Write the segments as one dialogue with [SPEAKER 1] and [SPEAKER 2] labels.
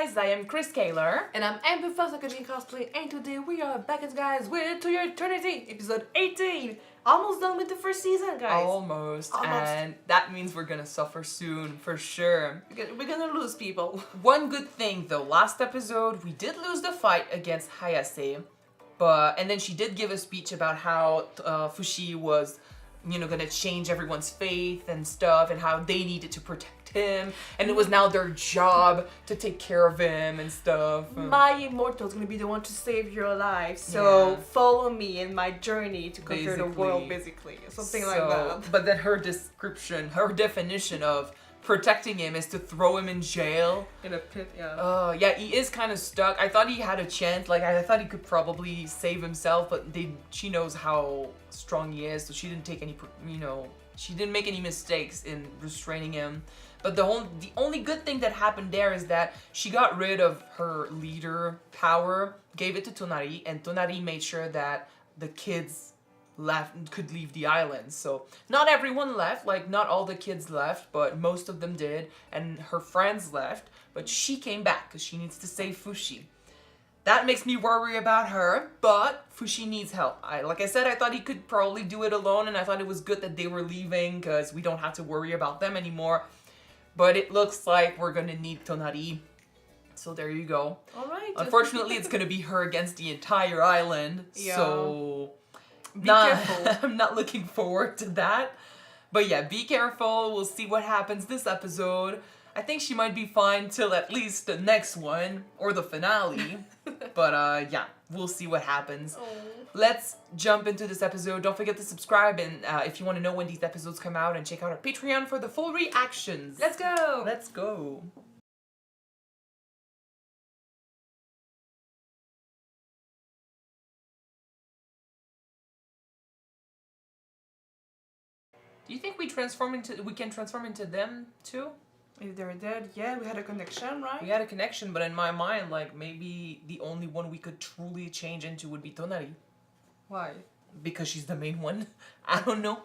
[SPEAKER 1] guys, I am Chris Kaler.
[SPEAKER 2] And I'm Amber Academy Cosplay, and today we are back at guys with To Your Eternity, episode 18. Almost done with the first season, guys.
[SPEAKER 1] Almost. And that means we're gonna suffer soon, for sure.
[SPEAKER 2] We're gonna lose people.
[SPEAKER 1] One good thing though, last episode we did lose the fight against Hayase, and then she did give a speech about how Fushi was, gonna change everyone's faith and stuff, and how they needed to protect him, and it was now their job to take care of him and stuff.
[SPEAKER 2] My immortal is gonna be the one to save your life, so follow me in my journey to conquer the world, basically. Something like that.
[SPEAKER 1] But then her definition of protecting him is to throw him in jail.
[SPEAKER 2] In a pit, yeah.
[SPEAKER 1] Yeah, he is kind of stuck. I thought he had a chance. Like, I thought he could probably save himself, but she knows how strong he is, so she didn't take any, she didn't make any mistakes in restraining him. But the only good thing that happened there is that she got rid of her leader power, gave it to Tonari, and Tonari made sure that the kids could leave the island. So not everyone left, like not all the kids left, but most of them did, and her friends left, but she came back because she needs to save Fushi. That makes me worry about her, but Fushi needs help. Like I said, I thought he could probably do it alone, and I thought it was good that they were leaving because we don't have to worry about them anymore. But it looks like we're gonna need Tonari. So there you go.
[SPEAKER 2] Alright.
[SPEAKER 1] Unfortunately, it's gonna be her against the entire island.
[SPEAKER 2] Yeah.
[SPEAKER 1] So
[SPEAKER 2] be careful.
[SPEAKER 1] I'm not looking forward to that. But yeah, be careful. We'll see what happens this episode. I think she might be fine till at least the next one or the finale. But yeah, we'll see what happens.
[SPEAKER 2] Oh.
[SPEAKER 1] Let's jump into this episode. Don't forget to subscribe, and if you want to know when these episodes come out, and check out our Patreon for the full reactions.
[SPEAKER 2] Let's go!
[SPEAKER 1] Let's go. Do you think we can transform into them too?
[SPEAKER 2] If they're dead, yeah, we had a connection, right?
[SPEAKER 1] We had a connection, but in my mind, like, maybe the only one we could truly change into would be Tonari.
[SPEAKER 2] Why?
[SPEAKER 1] Because she's the main one. I don't know.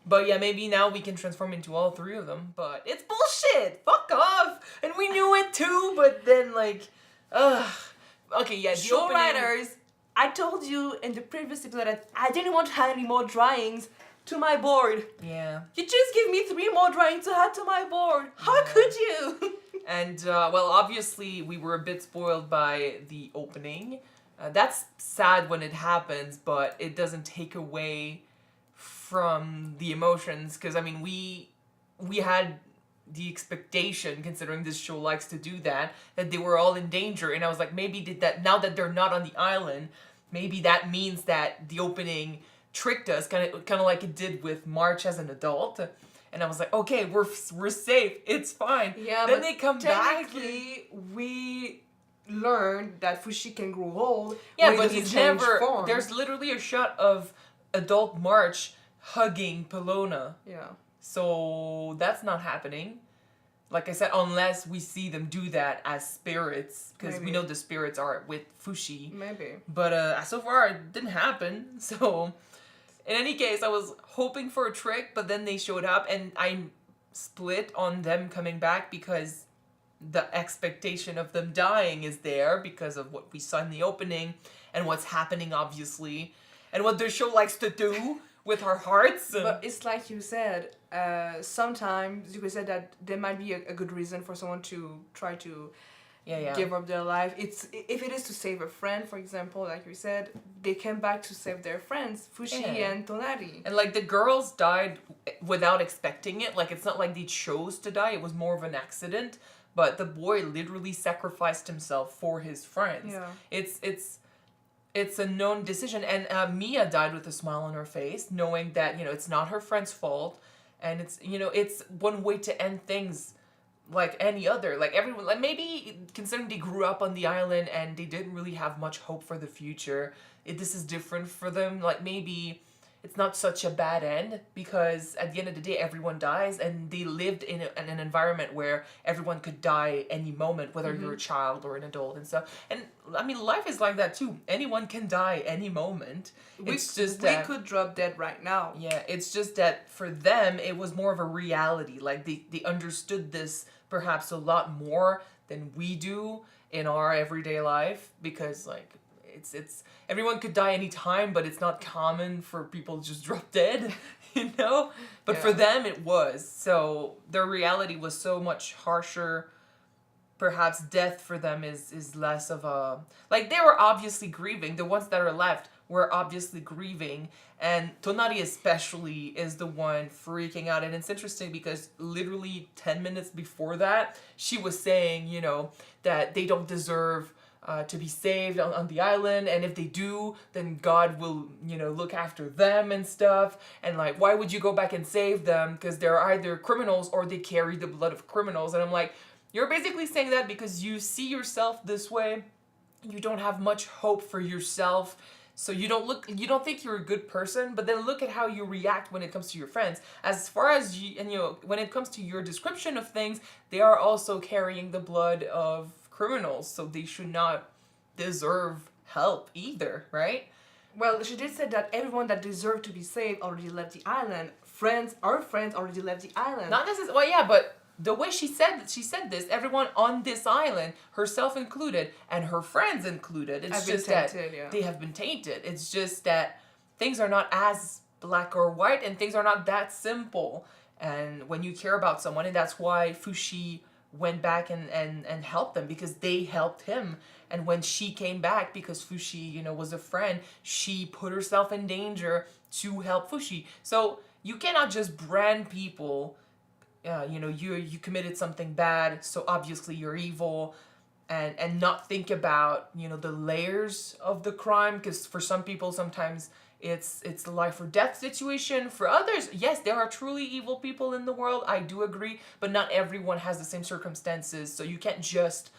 [SPEAKER 1] But yeah, maybe now we can transform into all three of them. But it's bullshit! Fuck off! And we knew it too, but then like, ugh. Okay, yeah, the
[SPEAKER 2] Show
[SPEAKER 1] opening...
[SPEAKER 2] writers, I told you in the previous episode that I didn't want to add any more drawings to my board.
[SPEAKER 1] Yeah.
[SPEAKER 2] You just give me 3 more drawings to add to my board. How could you?
[SPEAKER 1] And, well, obviously, we were a bit spoiled by the opening. That's sad when it happens, but it doesn't take away from the emotions. Because, I mean, we had the expectation, considering this show likes to do that they were all in danger. And I was like, maybe now that they're not on the island, maybe that means that the opening tricked us, kind of like it did with March as an adult. And I was like, okay, we're safe, it's fine.
[SPEAKER 2] Yeah,
[SPEAKER 1] then
[SPEAKER 2] but
[SPEAKER 1] they come back.
[SPEAKER 2] technically, we learned that Fushi can grow old.
[SPEAKER 1] Yeah,
[SPEAKER 2] when
[SPEAKER 1] but
[SPEAKER 2] he
[SPEAKER 1] he's
[SPEAKER 2] changed
[SPEAKER 1] never.
[SPEAKER 2] form.
[SPEAKER 1] There's literally a shot of adult March hugging Pelona.
[SPEAKER 2] Yeah.
[SPEAKER 1] So that's not happening. Like I said, unless we see them do that as spirits, because we know the spirits are with Fushi.
[SPEAKER 2] Maybe.
[SPEAKER 1] But so far it didn't happen. So in any case, I was hoping for a trick, but then they showed up, and I'm split on them coming back because the expectation of them dying is there because of what we saw in the opening and what's happening, obviously, and what the show likes to do with our hearts.
[SPEAKER 2] But it's like you said, sometimes you could say that there might be a good reason for someone to try to give up their life. If it is to save a friend, for example, like you said, they came back to save their friends, Fushi and Tonari.
[SPEAKER 1] And like the girls died without expecting it. Like it's not like they chose to die. It was more of an accident. But the boy literally sacrificed himself for his friends.
[SPEAKER 2] Yeah.
[SPEAKER 1] It's a known decision. And Mia died with a smile on her face, knowing that, it's not her friend's fault. And it's one way to end things like any other. Like everyone, like maybe considering they grew up on the island and they didn't really have much hope for the future, this is different for them. Like maybe it's not such a bad end, because at the end of the day, everyone dies, and they lived in an environment where everyone could die any moment, whether you're a child or an adult and stuff. And I mean, life is like that too. Anyone can die any moment.
[SPEAKER 2] We could drop dead right now.
[SPEAKER 1] Yeah, it's just that for them, it was more of a reality. Like they understood this perhaps a lot more than we do in our everyday life, because like it's everyone could die anytime, but it's not common for people to just drop dead, you know? But for them it was. So their reality was so much harsher. Perhaps death for them is less of a, like, they were obviously grieving. The ones that are left were obviously grieving, and Tonari especially is the one freaking out. And it's interesting because literally 10 minutes before that, she was saying, you know, that they don't deserve to be saved on the island, and if they do, then God will, you know, look after them and stuff. And like, why would you go back and save them? Because they're either criminals or they carry the blood of criminals. And I'm like, you're basically saying that because you see yourself this way, you don't have much hope for yourself, so you don't think you're a good person. But then look at how you react when it comes to your friends. As far as you, and you know, when it comes to your description of things, they are also carrying the blood of criminals, so they should not deserve help either, right?
[SPEAKER 2] Well, she did say that everyone that deserved to be saved already left the island. Our friends already left the island.
[SPEAKER 1] Not necessarily. Well, yeah, but the way she said this, everyone on this island, herself included, and her friends included, it's just that they have been tainted. It's just that things are not as black or white, and things are not that simple. And when you care about someone, and that's why Fushi went back and helped them, because they helped him. And when she came back, because Fushi, you know, was a friend, she put herself in danger to help Fushi. So you cannot just brand people, you know, you committed something bad, so obviously you're evil, and not think about, you know, the layers of the crime. Because for some people, sometimes it's a life or death situation. For others, yes, there are truly evil people in the world, I do agree, but not everyone has the same circumstances, so you can't just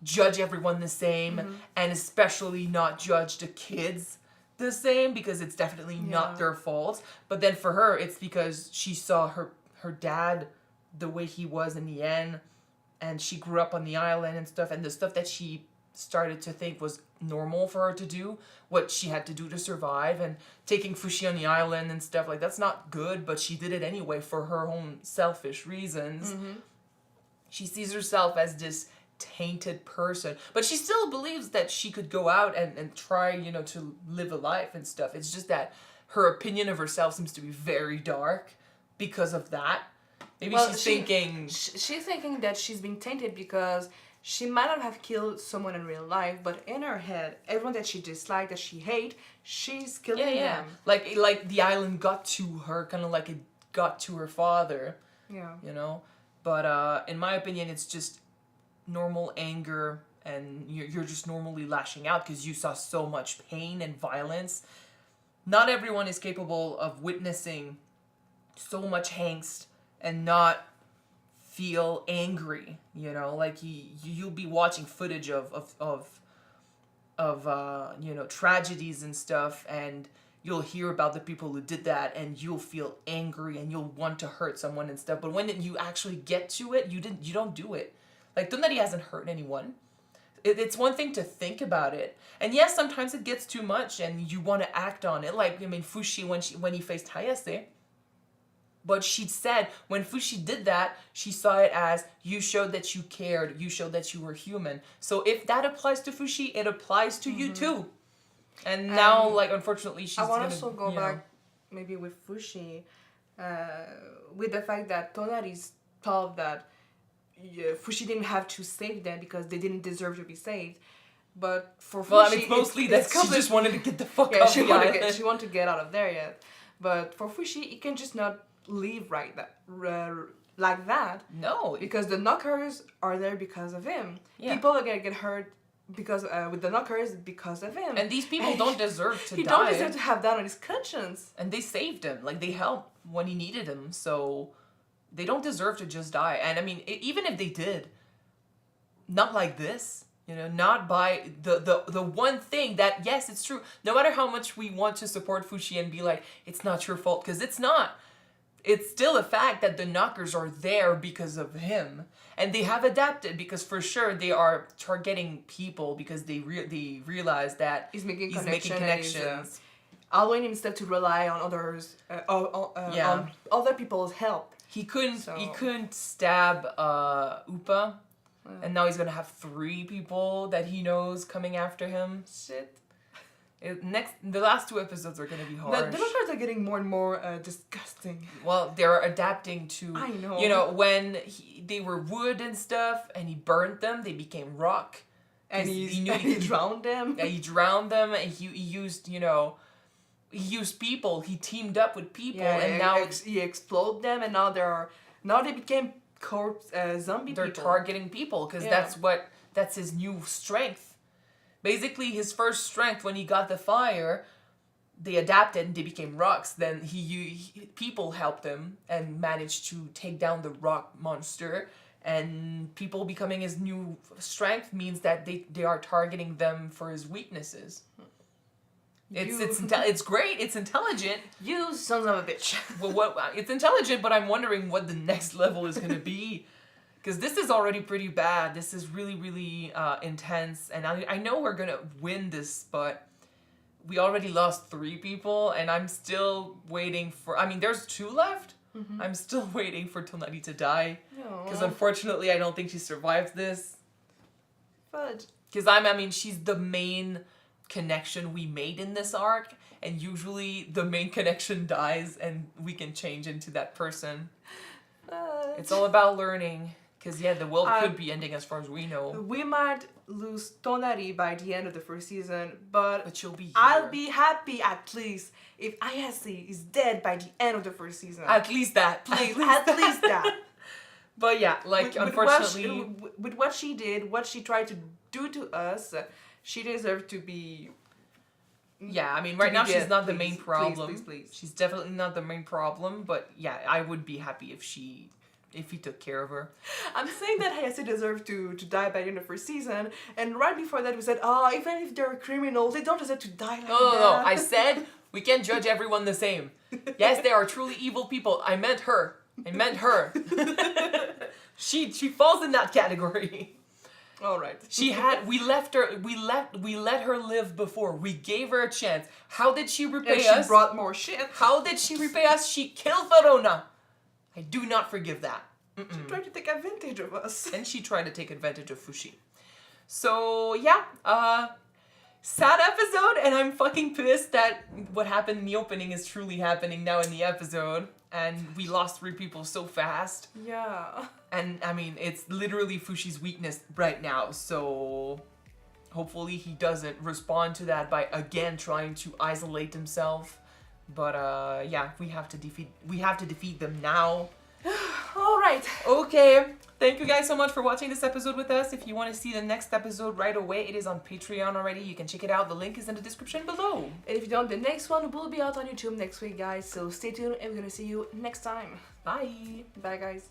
[SPEAKER 1] judge everyone the same, and especially not judge the kids the same, because it's definitely not their fault. But then for her, it's because she saw her dad the way he was in the end, and she grew up on the island and stuff, and the stuff that she started to think was normal for her to do, what she had to do to survive, and taking Fushi on the island and stuff, like, that's not good, but she did it anyway for her own selfish reasons. She sees herself as this tainted person, but she still believes that she could go out and try, you know, to live a life and stuff. It's just that her opinion of herself seems to be very dark because of that. Maybe she's thinking
[SPEAKER 2] that she's been tainted because she might not have killed someone in real life, but in her head, everyone that she disliked, that she hate, she's killing them.
[SPEAKER 1] Like the island got to her, kind of like it got to her father.
[SPEAKER 2] Yeah.
[SPEAKER 1] You know? But in my opinion, it's just normal anger, and you're just normally lashing out because you saw so much pain and violence. Not everyone is capable of witnessing so much angst and not feel angry, you know? Like, you'll be watching footage of you know, tragedies and stuff, and you'll hear about the people who did that, and you'll feel angry, and you'll want to hurt someone and stuff. But when you actually get to it, you don't do it. Like, Tonari hasn't hurt anyone. It's one thing to think about it, and yes, sometimes it gets too much, and you want to act on it. Like, I mean, Fushi, when he faced Hayase, but she said when Fushi did that, she saw it as, you showed that you cared, you showed that you were human. So if that applies to Fushi, it applies to you too. And now, like, unfortunately, she's
[SPEAKER 2] I want to also go back, maybe with Fushi, with the fact that Tonari's thought that Fushi didn't have to save them because they didn't deserve to be saved. But for Fushi,
[SPEAKER 1] well, I mean, it's mostly that she just wanted to get the fuck out of the island.
[SPEAKER 2] She wanted to get out of there yet. But for Fushi, he can just not leave like that.
[SPEAKER 1] No.
[SPEAKER 2] Because the knockers are there because of him.
[SPEAKER 1] Yeah.
[SPEAKER 2] People are going to get hurt because with the knockers because of him.
[SPEAKER 1] And these people don't deserve to die.
[SPEAKER 2] He don't deserve to have that on his conscience.
[SPEAKER 1] And they saved him. Like, they helped when he needed him. So they don't deserve to just die. And I mean, even if they did, not like this. You know, not by the one thing that, yes, it's true. No matter how much we want to support Fushi and be like, it's not your fault, because it's not. It's still a fact that the knockers are there because of him. And they have adapted, because for sure they are targeting people because they realize that
[SPEAKER 2] he's making
[SPEAKER 1] connections.
[SPEAKER 2] Allowing himself to rely on others, on other people's help.
[SPEAKER 1] He couldn't stab Upa And now he's gonna have 3 people that he knows coming after him. Shit. The last 2 episodes are gonna be harsh.
[SPEAKER 2] The characters are getting more and more disgusting.
[SPEAKER 1] Well, they're adapting to.
[SPEAKER 2] I know.
[SPEAKER 1] You know, when they were wood and stuff, and he burnt them, they became rock.
[SPEAKER 2] And he drowned them.
[SPEAKER 1] Yeah, he drowned them, and he used, you know, he used people. He teamed up with people, and now
[SPEAKER 2] he exploded them, and now they became zombie.
[SPEAKER 1] They're
[SPEAKER 2] people.
[SPEAKER 1] targeting people because that's his new strength. Basically, his first strength when he got the fire, they adapted and they became rocks. Then people helped him and managed to take down the rock monster. And people becoming his new strength means that they are targeting them for his weaknesses. It's great. It's intelligent.
[SPEAKER 2] You son of a bitch.
[SPEAKER 1] Well, it's intelligent, but I'm wondering what the next level is going to be. Because this is already pretty bad. This is really, really intense. And I know we're going to win this, but we already lost 3 people. And I'm still waiting for... I mean, there's 2 left. Mm-hmm. I'm still waiting for Tonari to die. Because unfortunately, I don't think she survives this.
[SPEAKER 2] But...
[SPEAKER 1] Because I mean, she's the main connection we made in this arc. And usually, the main connection dies and we can change into that person. It's all about learning. Because, yeah, the world could be ending as far as we know.
[SPEAKER 2] We might lose Tonari by the end of the first season, but
[SPEAKER 1] she'll be here.
[SPEAKER 2] I'll be happy at least if Ayase is dead by the end of the first season.
[SPEAKER 1] At least that, please.
[SPEAKER 2] At least that.
[SPEAKER 1] But, yeah, like, unfortunately...
[SPEAKER 2] With what she did, what she tried to do to us, she deserved to be...
[SPEAKER 1] Yeah, I mean, right now she's not the main problem.
[SPEAKER 2] Please.
[SPEAKER 1] She's definitely not the main problem, but, yeah, I would be happy if he took care of her.
[SPEAKER 2] I'm saying that Hayase deserved to die by the end of the first season, and right before that we said, even if they're criminals, they don't deserve to die like that.
[SPEAKER 1] No. I said we can't judge everyone the same. Yes, they are truly evil people. I meant her. She falls in that category.
[SPEAKER 2] All right.
[SPEAKER 1] We let her live before. We gave her a chance. How did she repay
[SPEAKER 2] us?
[SPEAKER 1] She
[SPEAKER 2] brought more shit.
[SPEAKER 1] How did she repay us? She killed Verona. I do not forgive that.
[SPEAKER 2] She tried to take advantage of us.
[SPEAKER 1] And she tried to take advantage of Fushi. So, yeah. Sad episode, and I'm fucking pissed that what happened in the opening is truly happening now in the episode. And we lost 3 people so fast.
[SPEAKER 2] Yeah.
[SPEAKER 1] And, I mean, it's literally Fushi's weakness right now. So, hopefully he doesn't respond to that by, again, trying to isolate himself. But yeah, we have to defeat them now.
[SPEAKER 2] All right.
[SPEAKER 1] Okay. Thank you guys so much for watching this episode with us. If you want to see the next episode right away, it is on Patreon already. You can check it out. The link is in the description below.
[SPEAKER 2] And if you don't, the next one will be out on YouTube next week, guys. So stay tuned and we're going to see you next time.
[SPEAKER 1] Bye.
[SPEAKER 2] Bye, guys.